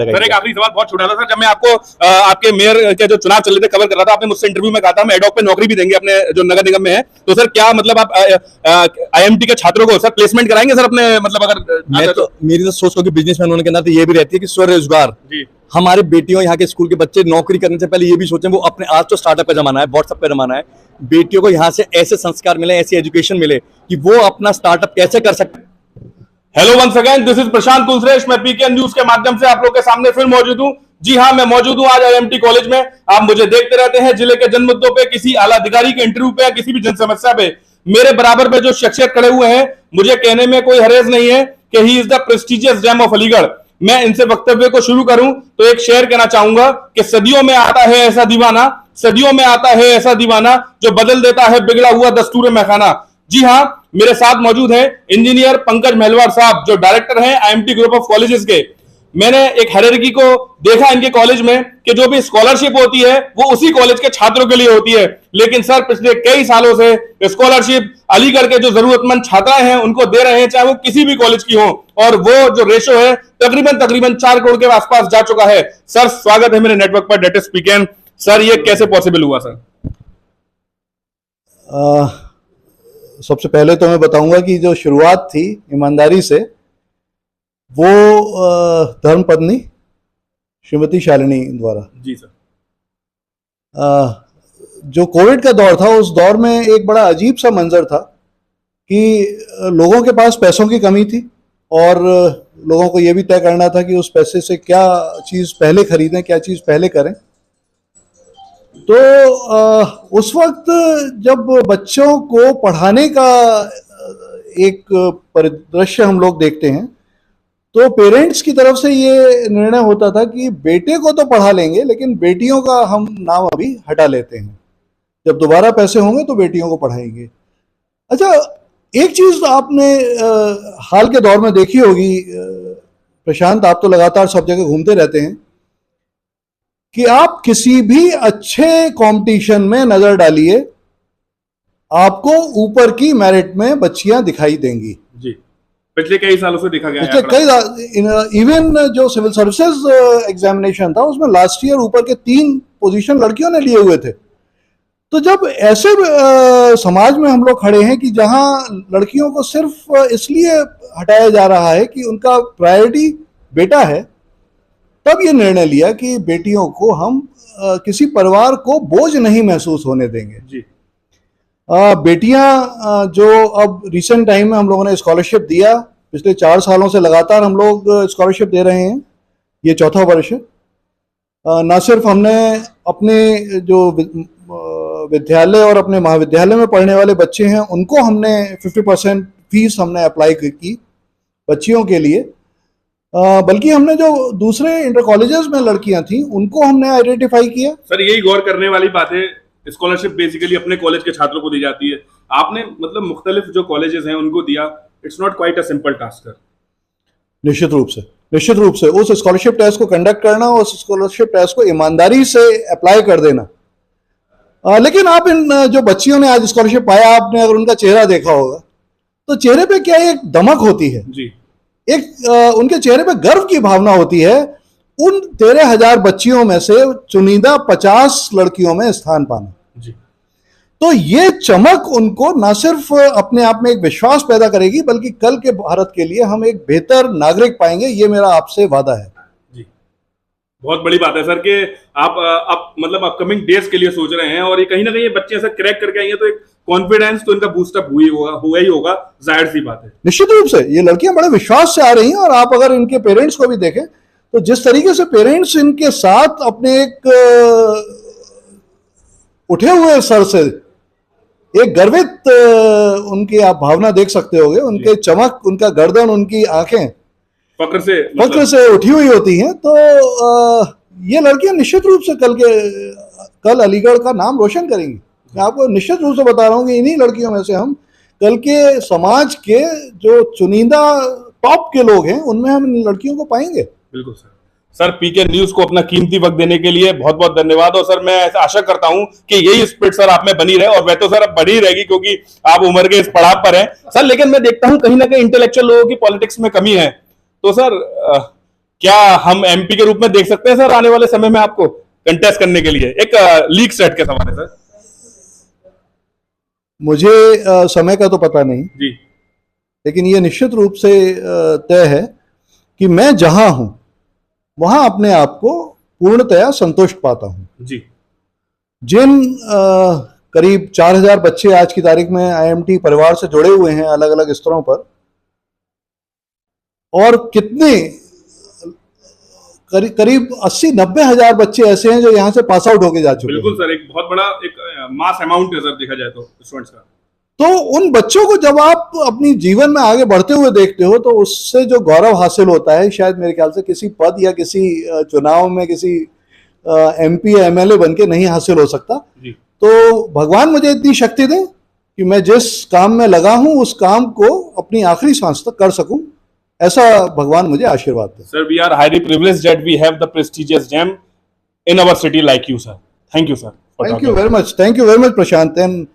Sir एक आखिरी सवाल बहुत छोटा था सर, जब मैं आपको आपके मेयर के जो चुनाव चल रहे थे कवर कर रहा था, आपने मुझसे इंटरव्यू में कहा था हम एडॉक पे नौकरी भी देंगे अपने जो नगर निगम में है, तो सर क्या मतलब आप आईएमटी के छात्रों को सर प्लेसमेंट कराएंगे सर अपने, मतलब अगर मैं तो मेरी तो सोच होगी बिजनेसमैन होने के नाते ये भी रहती है कि स्वरोजगार जी हमारे बेटियों यहाँ के स्कूल के बच्चे नौकरी करने से पहले ये भी सोचें, वो अपने आज तो स्टार्टअप का जमाना है, व्हाट्सएप का जमाना है, बेटियों को यहाँ से ऐसे संस्कार मिले, ऐसी एजुकेशन मिले कि वो अपना स्टार्टअप कैसे कर सकते। Hello once again, this is Prashant Kulshreshtha. मैं पीके न्यूज के माध्यम से आप लोग के सामने फिर मौजूद हूं। जी हां, मैं मौजूद हूं आज आईएमटी कॉलेज में। आप मुझे देखते रहते हैं जिले के जन मुद्दों पे, किसी आला अधिकारी के इंटरव्यू पे या किसी भी जन समस्या पे। मेरे बराबर पे जो शख्सियत खड़े हुए हैं, मुझे कहने में कोई हर्ज नहीं है कि he is the prestigious gem of Aligarh. मैं इनसे वक्तव्य को शुरू करूं तो एक शेर कहना चाहूंगा कि सदियों में आता है ऐसा दीवाना, सदियों में आता है ऐसा दीवाना जो बदल देता है बिगड़ा हुआ दस्तूर मैखाना। जी हां, मेरे साथ मौजूद हैं इंजीनियर पंकज महलवार साहब, जो डायरेक्टर हैं आईएमटी ग्रुप ऑफ कॉलेजेस के। मैंने एक हायरार्की को देखा इनके कॉलेज में कि जो भी स्कॉलरशिप होती है वो उसी कॉलेज के छात्रों के लिए होती है, लेकिन सर पिछले कई सालों से स्कॉलरशिप अलीगढ़ के जो जरूरतमंद छात्राएं हैं उनको दे रहे हैं, चाहे वो किसी भी कॉलेज की हो, और वो जो रेशो है तकरीबन 4 करोड़ के आसपास जा चुका है। सर स्वागत है मेरे नेटवर्क पर, डेट इज पीके। सर ये कैसे पॉसिबल हुआ सर? सबसे पहले तो मैं बताऊंगा कि जो शुरुआत थी ईमानदारी से, वो धर्मपत्नी श्रीमती शालिनी द्वारा। जी सर। जो कोविड का दौर था, उस दौर में एक बड़ा अजीब सा मंजर था कि लोगों के पास पैसों की कमी थी और लोगों को ये भी तय करना था कि उस पैसे से क्या चीज़ पहले खरीदें, क्या चीज़ पहले करें। तो उस वक्त जब बच्चों को पढ़ाने का एक परिदृश्य हम लोग देखते हैं, तो पेरेंट्स की तरफ से ये निर्णय होता था कि बेटे को तो पढ़ा लेंगे लेकिन बेटियों का हम नाम अभी हटा लेते हैं, जब दोबारा पैसे होंगे तो बेटियों को पढ़ाएंगे। अच्छा, एक चीज़ आपने हाल के दौर में देखी होगी प्रशांत, आप तो लगातार सब जगह घूमते रहते हैं, कि आप किसी भी अच्छे कंपटीशन में नजर डालिए, आपको ऊपर की मेरिट में बच्चियां दिखाई देंगी। जी, पिछले कई सालों से देखा गया है। इवन जो सिविल सर्विसेज एग्जामिनेशन था उसमें लास्ट ईयर ऊपर के 3 पोजीशन लड़कियों ने लिए हुए थे। तो जब ऐसे समाज में हम लोग खड़े हैं कि जहां लड़कियों को सिर्फ इसलिए हटाया जा रहा है कि उनका प्रायोरिटी बेटा है, तब ये निर्णय लिया कि बेटियों को हम किसी परिवार को बोझ नहीं महसूस होने देंगे। जी। बेटियां जो अब रिसेंट टाइम में हम लोगों ने स्कॉलरशिप दिया, पिछले 4 सालों से लगातार हम लोग स्कॉलरशिप दे रहे हैं, ये 4था वर्ष है। ना सिर्फ हमने अपने जो विद्यालय और अपने महाविद्यालय में पढ़ने वाले बच्चे हैं उनको हमने 50% फीस हमने अप्लाई की बच्चियों के लिए, बल्कि हमने जो दूसरे इंटर कॉलेजेस में लड़कियां थी उनको हमने आइडेंटिफाई किया। सर यही गौर करने वाली बात है, स्कॉलरशिप बेसिकली अपने कॉलेज के छात्रों को दी जाती है, आपने मतलब मुख्तलिफ जो कॉलेजेस हैं उनको दिया। It's not quite a simple task. निश्चित रूप से उस स्कॉलरशिप टेस्ट को कंडक्ट करना, उस स्कॉलरशिप टेस्ट को ईमानदारी से अप्लाई कर देना। लेकिन आप इन जो बच्चियों ने आज स्कॉलरशिप पाया, आपने अगर उनका चेहरा देखा होगा तो चेहरे पे क्या एक दमक होती है जी, एक उनके चेहरे पे गर्व की भावना होती है, उन 13,000 बच्चियों में से चुनिंदा 50 लड़कियों में स्थान पाना जी। तो ये चमक उनको ना सिर्फ अपने आप में एक विश्वास पैदा करेगी, बल्कि कल के भारत के लिए हम एक बेहतर नागरिक पाएंगे, ये मेरा आपसे वादा है। जी, बहुत बड़ी बात है सर कि आप मतलब अपकमिंग डेज के लिए सोच रहे हैं, और ये कहीं ना कहीं ये बच्चे ऐसा क्रैक करके आई हैं तो एक कॉन्फिडेंस तो इनका बूस्टअप हुआ ही होगा, जाहिर सी बात है। निश्चित रूप से ये लड़कियां बड़े विश्वास से आ रही हैं, और आप अगर इनके पेरेंट्स को भी देखें तो जिस तरीके से पेरेंट्स इनके साथ अपने एक उठे हुए सर से एक गर्वित उनकी आप भावना देख सकते होगे, उनके चमक, उनका गर्दन, उनकी आंखें फक्र से उठी हुई होती हैं। तो ये लड़कियां निश्चित रूप से कल अलीगढ़ का नाम रोशन करेंगी। मैं आपको निश्चित रूप से बता रहा हूं कि इन्हीं लड़कियों में से हम कल के समाज के जो चुनिंदा टॉप के लोग हैं उनमें हम इन लड़कियों को पाएंगे। बिल्कुल सर। सर पीके न्यूज को अपना कीमती वक्त देने के लिए बहुत बहुत धन्यवाद। और सर मैं आशा करता हूं कि यही स्पिरिट सर आप में बनी रहे, और वह तो सर अब बनी रहेगी क्योंकि आप उम्र के इस पड़ाव पर हैं सर। लेकिन मैं देखता हूं कहीं ना कहीं इंटेलेक्चुअल लोगों की पॉलिटिक्स में कमी है। तो सर क्या हम एमपी के रूप में देख सकते हैं सर आने वाले समय में आपको कंटेस्ट करने के लिए? एक लीग सेट के सवाल है सर। मुझे समय का तो पता नहीं जी लेकिन ये निश्चित रूप से तय है कि मैं जहां हूं वहां अपने आप को पूर्णतया संतुष्ट पाता हूं। जी जिन करीब 4000 बच्चे आज की तारीख में आईएमटी परिवार से जुड़े हुए हैं अलग अलग स्तरों पर, और कितने करीब 80-90 हजार बच्चे ऐसे हैं जो यहाँ से पास आउट होके जा चुके हैं। बिल्कुल सर, एक बहुत बड़ा एक मास अमाउंट है सर देखा जाए तो स्टूडेंट्स का। तो उन बच्चों को जब आप अपनी जीवन में आगे बढ़ते हुए देखते हो तो उससे जो गौरव हासिल होता है शायद मेरे ख्याल से किसी पद या किसी चुनाव में किसी एमपी या एमएलए बन के नहीं हासिल हो सकता। जी। तो भगवान मुझे इतनी शक्ति दे कि मैं जिस काम में लगा हूं उस काम को अपनी आखिरी सांस तक कर सकूं, ऐसा भगवान मुझे आशीर्वाद दे। Sir, we are highly privileged that we have the prestigious gem in our city like you sir. Thank you sir. Thank you very much, thank you very much Prashant, and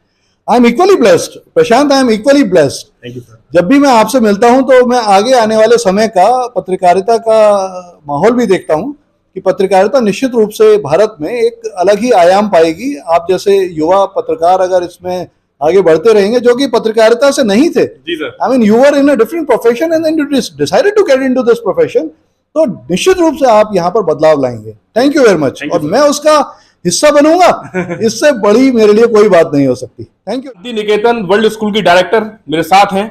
I am equally blessed. Prashant, I am equally blessed. Thank you sir. जब भी मैं आपसे मिलता हूं तो मैं आगे आने वाले समय का पत्रकारिता का माहौल भी देखता हूं कि पत्रकारिता निश्चित रूप से भारत में एक अलग ही आयाम पाएगी। आप जैसे युवा पत्रकार अगर इसमें आगे बढ़ते रहेंगे, जो कि पत्रकारिता से नहीं थे, जी sir, I mean you were in a different profession and then you decided to get into this profession, तो निश्चित रूप से आप यहाँ पर बदलाव लाएंगे। थैंक यू वेरी मच, और मैं उसका हिस्सा बनूंगा, इससे बड़ी मेरे लिए कोई बात नहीं हो सकती। Thank you. Shanti Niketan world school की डायरेक्टर मेरे साथ हैं,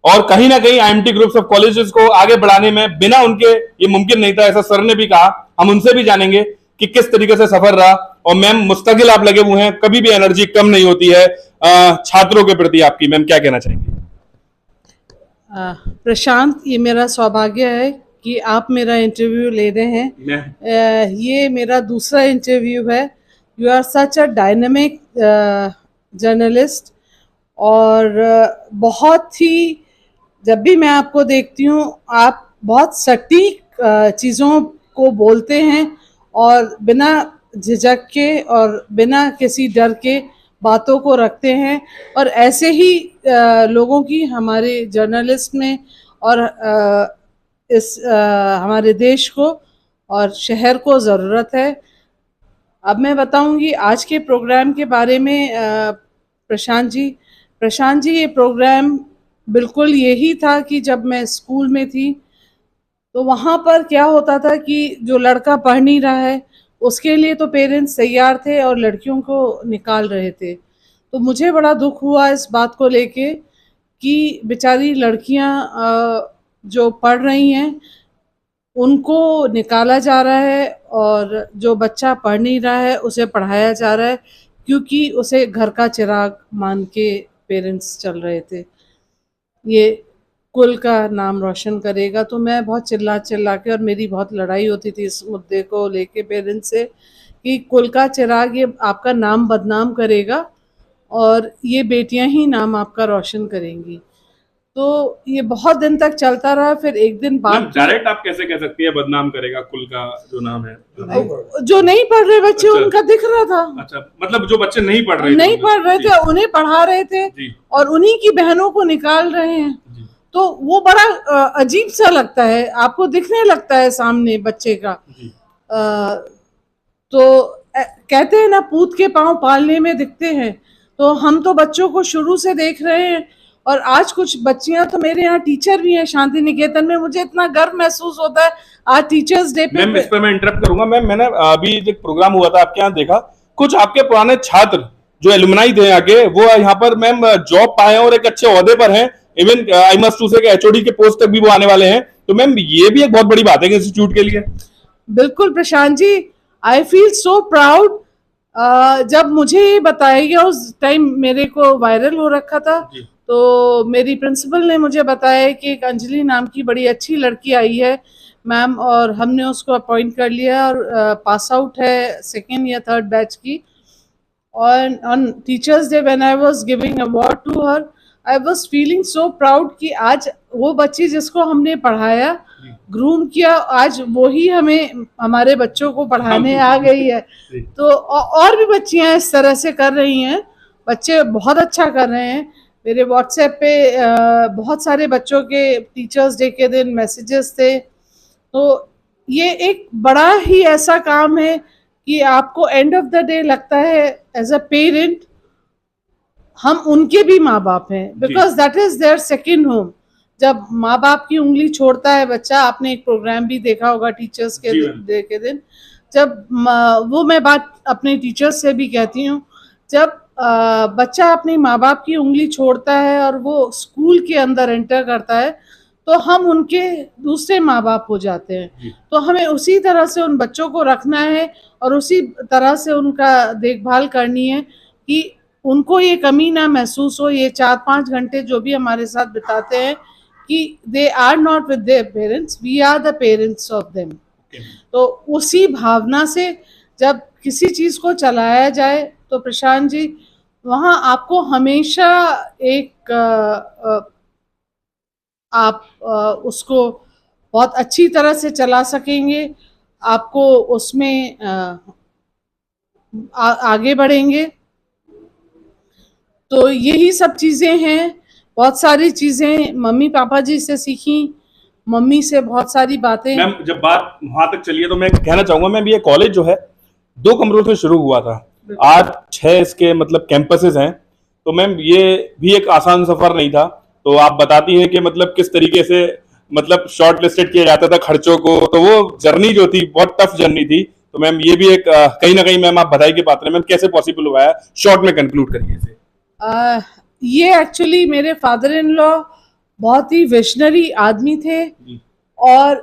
और कहीं ना कहीं आईएमटी ग्रुप्स ऑफ कॉलेजेस को आगे बढ़ाने में बिना उनके ये मुमकिन नहीं था, ऐसा सर ने भी कहा। हम उनसे भी जानेंगे कि किस तरीके से सफर रहा। और मैम, मुस्तकिल आप लगे हुए हैं, कभी भी एनर्जी कम नहीं होती है। छात्रों के प्रति आपकी मैम क्या कहना चाहेंगे? प्रशांत, ये मेरा सौभाग्य है कि आप मेरा इंटरव्यू ले रहे हैं। ये मेरा दूसरा इंटरव्यू है। You are such a dynamic journalist, और बहुत ही, जब भी मैं आपको देखती हूँ आप बहुत सटीक चीज़ों को बोलते हैं और बिना झिझक के और बिना किसी डर के बातों को रखते हैं। और ऐसे ही लोगों की हमारे जर्नलिस्ट में और इस हमारे देश को और शहर को ज़रूरत है। अब मैं बताऊंगी आज के प्रोग्राम के बारे में। प्रशांत जी, ये प्रोग्राम बिल्कुल यही था कि जब मैं स्कूल में थी तो वहाँ पर क्या होता था कि जो लड़का पढ़ नहीं रहा है उसके लिए तो पेरेंट्स तैयार थे और लड़कियों को निकाल रहे थे। तो मुझे बड़ा दुख हुआ इस बात को लेके कि बेचारी लड़कियाँ जो पढ़ रही हैं उनको निकाला जा रहा है, और जो बच्चा पढ़ नहीं रहा है उसे पढ़ाया जा रहा है क्योंकि उसे घर का चिराग मान के पेरेंट्स चल रहे थे। ये कुल का नाम रोशन करेगा। तो मैं बहुत चिल्ला के, और मेरी बहुत लड़ाई होती थी इस मुद्दे को लेके पेरेंट्स से कि कुल का चिराग ये आपका नाम बदनाम करेगा और ये बेटियां ही नाम आपका रोशन करेंगी। तो ये बहुत दिन तक चलता रहा। फिर एक दिन बाद डायरेक्ट आप कैसे कह सकती है बदनाम करेगा कुल का जो नाम है? जो नहीं पढ़ रहे बच्चे, अच्छा, उनका दिख रहा था। अच्छा, मतलब जो बच्चे नहीं पढ़ रहे थे उन्हें पढ़ा रहे थे और उन्हीं की बहनों को निकाल रहे हैं। तो वो बड़ा अजीब सा लगता है, आपको दिखने लगता है सामने बच्चे का। तो कहते हैं ना, पूत के पांव पालने में दिखते हैं। तो हम तो बच्चों को शुरू से देख रहे हैं, और आज कुछ बच्चियां तो मेरे यहाँ टीचर भी हैं शांति निकेतन में। मुझे इतना गर्व महसूस होता है आज टीचर्स डे पे। मैम, इस पर मैं इंटरप्ट करूंगा। मैम, मैंने अभी एक प्रोग्राम हुआ था आपके यहाँ, देखा कुछ आपके पुराने छात्र जो एलुमनाई थे आगे, वो यहाँ पर मैम जॉब पाए और एक अच्छे ओहदे पर हैं। इवन आई मस्ट टू से कि एचओडी के पोस्ट तक भी वो आने वाले हैं। तो मैम, ये भी एक बहुत बड़ी बात है इंस्टीट्यूट के लिए। बिल्कुल Prashant ji, I feel so proud. जब मुझे ये बताया गया, उस टाइम मेरे को वायरल हो रखा था, तो मेरी प्रिंसिपल ने मुझे बताया कि एक अंजलि नाम की बड़ी अच्छी लड़की आई है मैम, और हमने उसको अपॉइंट कर लिया और पास आउट है 2nd या 3rd बैच की। और on teachers day when I was giving award to her, I was feeling so proud कि आज वो बच्ची जिसको हमने पढ़ाया, ग्रूम किया, आज वो ही हमें हमारे बच्चों को पढ़ाने आ गई है। तो और भी बच्चियां इस तरह से कर रही हैं, बच्चे बहुत अच्छा कर रहे हैं। मेरे व्हाट्सएप पे बहुत सारे बच्चों के टीचर्स डे के दिन मैसेजेस थे। तो ये एक बड़ा ही ऐसा काम है कि आपको एंड ऑफ द डे लगता है एज अ पेरेंट हम उनके भी माँ बाप हैं, because that is their second home. जब माँ बाप की उंगली छोड़ता है बच्चा, आपने एक प्रोग्राम भी देखा होगा टीचर्स के डे के दिन, जब वो मैं बात अपने टीचर्स से भी कहती हूँ, जब बच्चा अपनी माँ बाप की उंगली छोड़ता है और वो स्कूल के अंदर एंटर करता है, तो हम उनके दूसरे माँ बाप हो जाते हैं। तो हमें उसी तरह से उन बच्चों को रखना है और उसी तरह से उनका देखभाल करनी है कि उनको ये कमी ना महसूस हो। ये 4-5 घंटे जो भी हमारे साथ बिताते हैं कि they are not with their parents, we are the parents of them. तो उसी भावना से जब किसी चीज को चलाया जाए तो प्रशांत जी, वहाँ आपको हमेशा एक आप उसको बहुत अच्छी तरह से चला सकेंगे। आपको उसमें आगे बढ़ेंगे। तो यही सब चीज़ें हैं। बहुत सारी चीज़ें मम्मी पापा जी से सीखी, मम्मी से बहुत सारी बातें। मैम जब बात वहां तक चलिए तो मैं कहना चाहूंगा मैम, ये कॉलेज जो है 2 कमरों से शुरू हुआ था, आज 6 इसके मतलब कैंपसेस हैं। तो मैम ये भी एक आसान सफर नहीं था। तो आप बताती हैं कि मतलब किस तरीके से मतलब शॉर्ट लिस्टेड किया जाता था खर्चों को, तो वो जर्नी जो थी बहुत टफ जर्नी थी। तो मैम ये भी एक कहीं ना कहीं मैम आप बधाई के पात्र हैं। मैम कैसे पॉसिबल हुआ है, शॉर्ट में कंक्लूड करिए इसे। आ, ये एक्चुअली मेरे फादर इन लॉ बहुत ही विशनरी आदमी थे और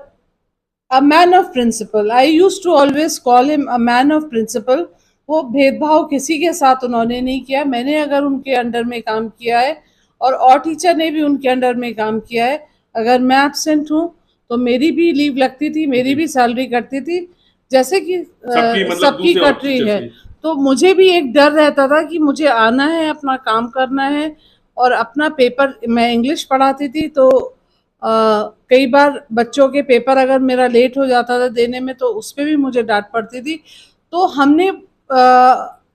a man of principle. I use to always call him a man of principle. वो भेदभाव किसी के साथ उन्होंने नहीं किया। मैंने अगर उनके अंडर में काम किया है और टीचर ने भी उनके अंडर में काम किया है, अगर मैं एब्सेंट हूँ तो मेरी भी लीव लगती थी, मेरी भी सैलरी कटती थी, जैसे कि सबकी मतलब सबकी दूसरे और कट रही टीचर्स है। की। तो मुझे भी एक डर रहता था कि मुझे आना है, अपना काम करना है और अपना पेपर। मैं इंग्लिश पढ़ाती थी तो कई बार बच्चों के पेपर अगर मेरा लेट हो जाता था देने में तो उस पर भी मुझे डांट पड़ती थी। तो हमने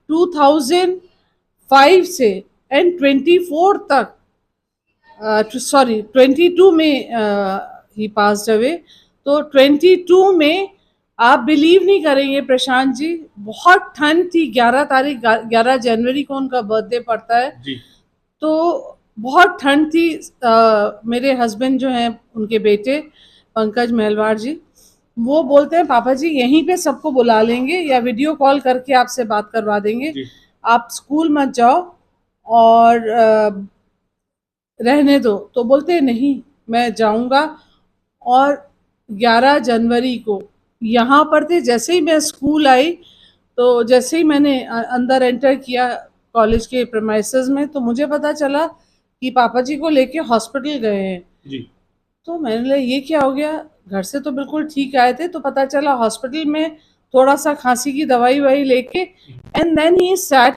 2005 से एंड 24 तक, सॉरी 22 में ही पास्ड अवे। तो 22 में आप बिलीव नहीं करेंगे प्रशांत जी, बहुत ठंड थी। 11 तारीख, 11 जनवरी को उनका बर्थडे पड़ता है। जी तो बहुत ठंड थी। मेरे हस्बैंड जो हैं, उनके बेटे पंकज महलवार जी, वो बोलते हैं पापा जी यहीं पे सबको बुला लेंगे या वीडियो कॉल करके आपसे बात करवा देंगे, जी आप स्कूल मत जाओ और रहने दो। तो बोलते हैं नहीं, मैं जाऊंगा। और 11 जनवरी को यहाँ पर थे। जैसे ही मैं स्कूल आई, तो जैसे ही मैंने अंदर एंटर किया कॉलेज के प्रेमाइसेस में, तो मुझे पता चला कि पापा जी को लेके हॉस्पिटल गए हैं। जी तो मैंने बोला ये क्या हो गया, घर से तो बिल्कुल ठीक आए थे। तो पता चला हॉस्पिटल में थोड़ा सा खांसी की दवाई वाई लेके, एंड देन ही सैट।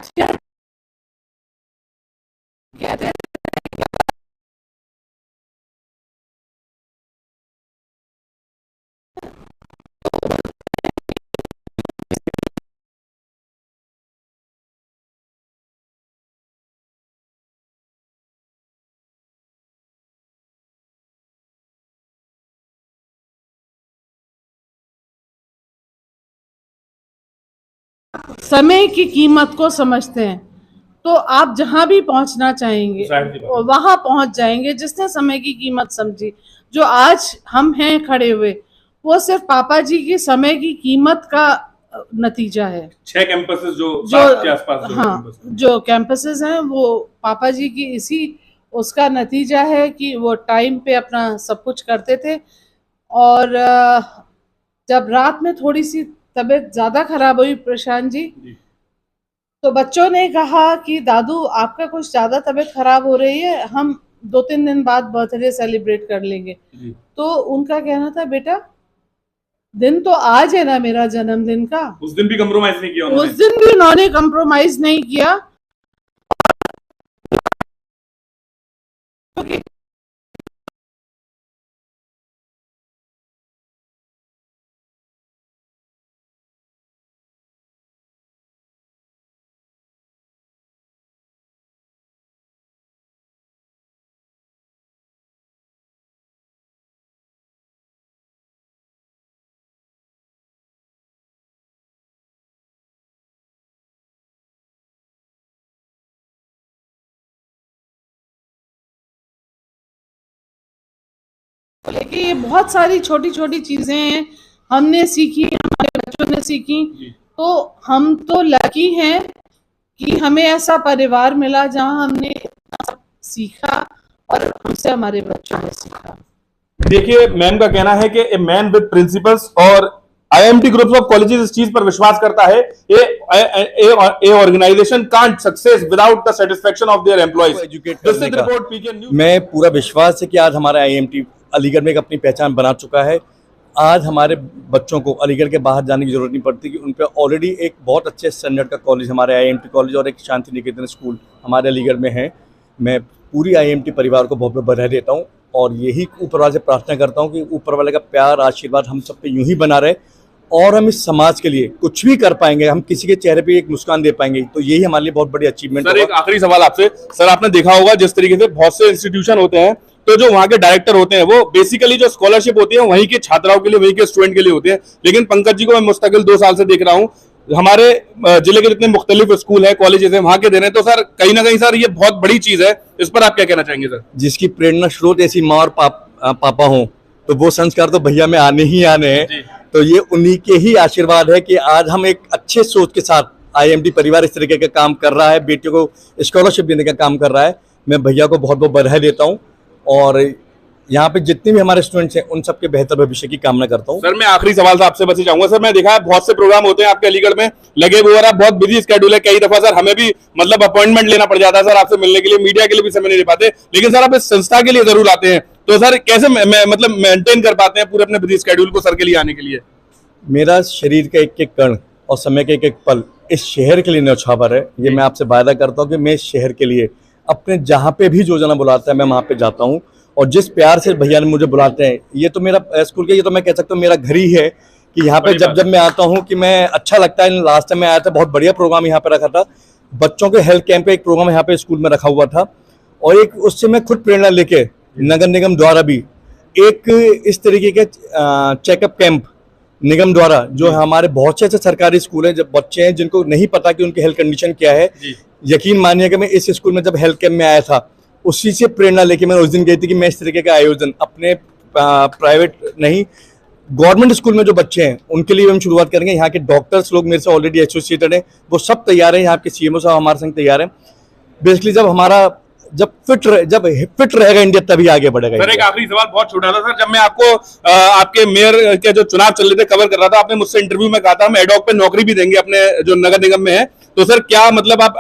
समय की कीमत को समझते हैं तो आप जहां भी पहुंचना चाहेंगे जाहिर सी बात है। वहां पहुंच जाएंगे। जिसने समय की कीमत समझी, जो आज हम हैं खड़े हुए, वो सिर्फ पापा जी की समय की कीमत का नतीजा है। 6 कैंपसेस जो जो 7 के आसपास जो हाँ, कैंपस हैं। जो कैंपसेस हैं वो पापा जी की इसी उसका नतीजा है कि वो टाइम पे अपना सब कुछ करते थे। और जब रात में थोड़ी सी तबीयत ज्यादा खराब हुई प्रशांत जी, जी तो बच्चों ने कहा कि दादू आपका कुछ ज्यादा तबीयत खराब हो रही है, हम 2-3 दिन बाद बर्थडे सेलिब्रेट कर लेंगे। जी तो उनका कहना था बेटा, दिन तो आज है ना मेरा जन्मदिन का। उस दिन भी कंप्रोमाइज नहीं किया उस उन्होंने। दिन भी उन्होंने कंप्रोमाइज नहीं किया। को लेके ये बहुत सारी छोटी छोटी चीजें हैं हमने सीखी, हमारे बच्चों ने सीखी। तो हम तो लकी हैं कि हमें ऐसा परिवार मिला जहां हमने इतना सब सीखा और हमसे हमारे बच्चों ने सीखा। देखिए, मैम का कहना है कि ए मैन विद प्रिंसिपल्स और आईएमटी ग्रुप्स ऑफ कॉलेजेस इस चीज पर विश्वास करता है, a organization can't success without the satisfaction of their employees. This is report PK news. मैं पूरा विश्वास है कि आज हमारा आईएमटी अलीगढ़ में एक अपनी पहचान बना चुका है। आज हमारे बच्चों को अलीगढ़ के बाहर जाने की जरूरत नहीं पड़ती कि उन पर ऑलरेडी एक बहुत अच्छे स्टैंडर्ड का कॉलेज हमारे आईएमटी कॉलेज और एक शांति निकेतन स्कूल हमारे अलीगढ़ में है। मैं पूरी आईएमटी परिवार को बहुत बहुत बधाई देता हूँ और यही ऊपर वाले से प्रार्थना करता हूँ कि ऊपर वाले का प्यार आशीर्वाद हम सब पे यूं ही बना रहे और हम इस समाज के लिए कुछ भी कर पाएंगे, हम किसी के चेहरे पे एक मुस्कान दे पाएंगे, तो यही हमारे लिए बहुत बड़ी अचीवमेंट सर, एक आखिरी सवाल आपसे। सर, आपने देखा होगा जिस तरीके से बहुत से इंस्टीट्यूशन होते हैं, तो जो वहां के डायरेक्टर होते हैं वो बेसिकली जो स्कॉलरशिप होती है वहीं के छात्राओं के लिए, वहीं के स्टूडेंट के लिए होती है। लेकिन पंकज जी को मैं मुस्तकिल 2 साल से देख रहा हूँ, हमारे जिले के जितने मुख्तलिफ स्कूल है, कॉलेजेस है, वहां के दे रहे हैं। तो सर, कहीं ना कहीं सर ये बहुत बड़ी चीज है, इस पर आप क्या कहना चाहेंगे सर? जिसकी प्रेरणा स्रोत ऐसी माँ और पापा हों तो वो संस्कार तो भैया में आने ही आने हैं। तो ये उन्हीं के ही आशीर्वाद है कि आज हम एक अच्छे सोच के साथ आईएमटी परिवार इस तरीके का काम कर रहा है, बेटियों को स्कॉलरशिप देने का काम कर रहा है। मैं भैया को बहुत बहुत बधाई देता हूँ और यहाँ पे जितने भी हमारे स्टूडेंट्स हैं उन सबके बेहतर भविष्य की कामना करता हूँ। सर, मैं आखिरी सवाल से आपसे बस ही चाहूंगा। सर, मैं देखा है बहुत से प्रोग्राम होते हैं आपके अलीगढ़ में लगे हुए और आप बहुत बिजी स्केड्यूल है। कई दफा सर हमें भी मतलब अपॉइंटमेंट लेना पड़ जाता है सर आपसे मिलने के लिए, मीडिया के लिए भी समय नहीं दे पाते, लेकिन सर आप इस संस्था के लिए जरूर आते हैं। तो सर कैसे मतलब मेंटेन कर पाते हैं पूरे अपने बिजी स्केड्यूल को सर के लिए आने के लिए? मेरा शरीर का एक एक कण और समय का एक एक पल इस शहर के लिए न्यौछावर है। ये मैं आपसे वायदा करता हूँ कि मैं इस शहर के लिए अपने जहाँ पे भी जो जना बुलाता है मैं वहाँ पे जाता हूँ और जिस प्यार से भैया ने मुझे बुलाते हैं, ये तो मेरा स्कूल के, ये तो मैं कह सकता हूँ मेरा घर ही है कि यहाँ पे जब मैं आता हूँ कि मैं अच्छा लगता है। लास्ट टाइम मैं आया था, बहुत बढ़िया प्रोग्राम यहाँ पे रखा था, बच्चों के हेल्थ कैंप पे एक प्रोग्राम यहाँ पे स्कूल में रखा हुआ था और एक उससे मैं खुद प्रेरणा लेके नगर निगम द्वारा भी एक इस तरीके के चेकअप कैंप निगम द्वारा, जो हमारे बहुत से ऐसे सरकारी स्कूल हैं, जब बच्चे हैं जिनको नहीं पता कि उनकी हेल्थ कंडीशन क्या है, यकीन मानिए कि मैं इस स्कूल में जब हेल्थ कैंप में आया था उसी से प्रेरणा लेके मैं उस दिन गई थी कि मैं इस तरीके का आयोजन अपने प्राइवेट नहीं गवर्नमेंट स्कूल में जो बच्चे हैं उनके लिए हम शुरुआत करेंगे। यहाँ के डॉक्टर्स लोग मेरे से ऑलरेडी एसोसिएटेड हैं, वो सब तैयार हैं, यहाँ के सीएमओ साहब हमारे संग तैयार हैं। बेसिकली जब फिट रहेगा इंडिया तभी आगे बढ़ेगा। सर, एक आखिरी सवाल बहुत छोटा था सर, जब मैं आपको आपके मेयर के जो चुनाव चल रहे थे कवर कर रहा था, आपने मुझसे इंटरव्यू में कहा था हम एडॉक पे नौकरी भी देंगे अपने जो नगर निगम में है। तो सर क्या मतलब आप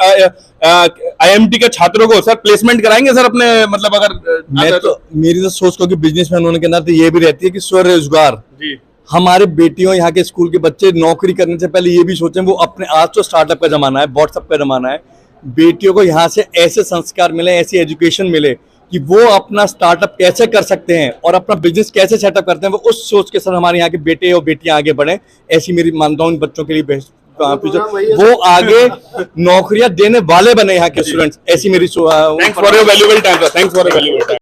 आईएमटी के छात्रों को सर प्लेसमेंट कराएंगे सर अपने, मतलब अगर मैं तो मेरी तो सोच को कि बिजनेसमैन होने के नाते ये भी रहती है कि स्वरोजगार हमारे बेटियों यहाँ के स्कूल के बच्चे नौकरी करने से पहले ये भी सोचें वो अपने, आज तो स्टार्टअप का जमाना है, व्हाट्सएप का जमाना है, बेटियों को यहाँ से ऐसे संस्कार मिले, ऐसी एजुकेशन मिले कि वो अपना स्टार्टअप कैसे कर सकते हैं और अपना बिजनेस कैसे सेटअप करते हैं, वो उस सोच के साथ हमारे यहाँ के बेटे और बेटियां आगे बढ़े। ऐसी मेरी मानता हूँ बच्चों के लिए वो आगे नौकरियां देने वाले बने यहाँ के स्टूडेंट्स। ऐसी मेरी thanks for your valuable time sir, thanks for your valuable time.